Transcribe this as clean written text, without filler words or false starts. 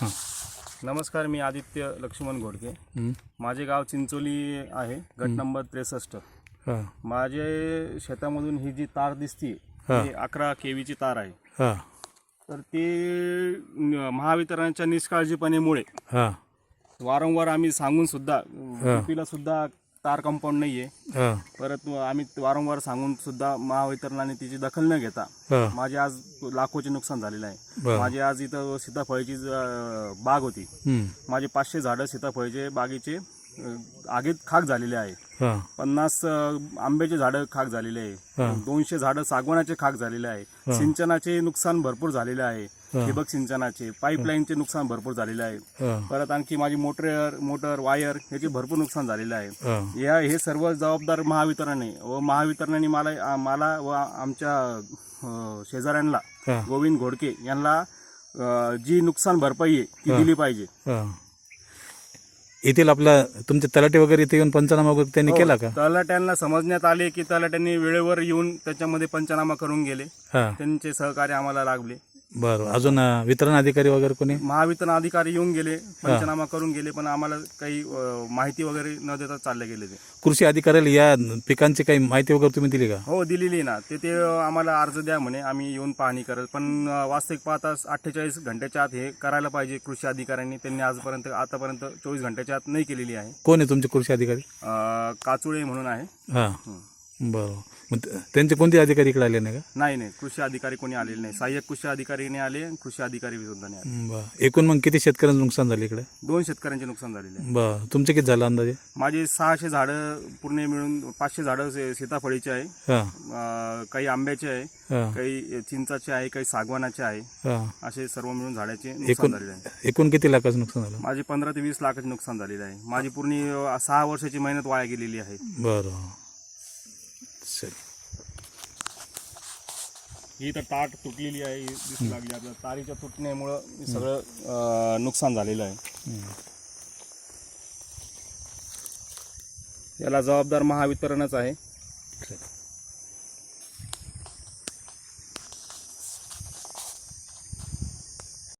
नमस्कार, मी आदित्य लक्ष्मण घोडके. माझे गाव चिंचोली आहे, गट नंबर 63. माझे शेतामधून ही जी तार दिसते ही 11 KV ची तार आहे. तर ती महावितरणाच्या निष्काळजीपणेमुळे वारंवार आम्ही सांगून सुद्धा UP ला सुद्धा तार कंपाऊंड नाहीये. परत आम्ही वारंवार सांगून सुद्धा महावितरणाने तिची दखल न घेता माझे आज लाखोचे नुकसान झालेलं आहे. माझे आज इथं सीताफळाची बाग होती. माझे 500 झाडं सीताफळाचे बागेचे आगीत खाक झालेले आहे. 50 आंब्याचे झाडं खाक झालेले आहे. 200 झाडं सागवानाचे खाक झालेले आहे. सिंचनाचे नुकसान भरपूर झालेले आहे. ठिबक सिंचनाचे, पाईपलाईनचे नुकसान भरपूर झालेले आहे. परत आणखी माझी मोटर वायर याचे भरपूर नुकसान झालेले आहे. हे सर्व जबाबदार महावितरणाने व महावितरणाने मला व आमच्या शेजाऱ्यांना गोविंद घोडके यांना जी नुकसान भरपाई आहे ती दिली पाहिजे. येथील आपला तुमचे तलाठी वगैरे इथे येऊन पंचनामा वगैरे त्यांनी केला का? तलाट्यांना समजण्यात आले की तलाट्यांनी वेळेवर येऊन त्याच्यामध्ये पंचनामा करून गेले. त्यांचे सहकार्य आम्हाला लाभले. बरं, अजून वितरण अधिकारी वगैरे कोणी? महावितरण अधिकारी येऊन गेले, पंचनामा करून गेले, पण आम्हाला काही माहिती वगैरे न देता चालले गेले. ते कृषी अधिकाऱ्याला या पिकांची काही माहिती वगैरे तुम्ही दिली का? हो, दिलेली ना. ते आम्हाला अर्ज द्या म्हणे, आम्ही येऊन पाहणी करेल. पण वास्तविक पाहता 48 घंट्याच्या आत हे करायला पाहिजे कृषी अधिकाऱ्यांनी. त्यांनी आतापर्यंत 24 घंट्याच्या आत नाही केलेली आहे. कोण आहे तुमचे कृषी अधिकारी? काचुळे म्हणून आहे. बरं, मग त्यांचे कोणते अधिकारी इकडे आले नाही का? नाही, कृषी अधिकारी कोणी आलेले नाही. सहाय्यक कृषी अधिकारी नाही आले, कृषी अधिकारी सुद्धा नाही आले. बरं, एकूण मग किती शेतकऱ्यांचं नुकसान झालं इकडे? 2 शेतकऱ्यांचे नुकसान झालेले आहे. बरं, तुमचे किती झालं अंदाजे? माझे 600 झाडं पूर्ण मिळून 500 झाडं सीताफळीचे आहे. काही आंब्याचे आहे, काही चिंचाचे आहे, काही सागवानाचे आहे. असे सर्व मिळून झाडाचे नुकसान झालेले आहे. एकूण किती लाखाचं नुकसान झालं? माझे 15 ते 20 लाखाचे नुकसान झालेले आहे. माझी पूर्ण 6 वर्षाची मेहनत वाया गेलेली आहे. बरं, ही तर ताट तुटलेली आहे, दिसू लागली आपल्याला. तारीच्या तुटण्यामुळं सगळं नुकसान झालेलं आहे. याला जबाबदार महावितरणच आहे.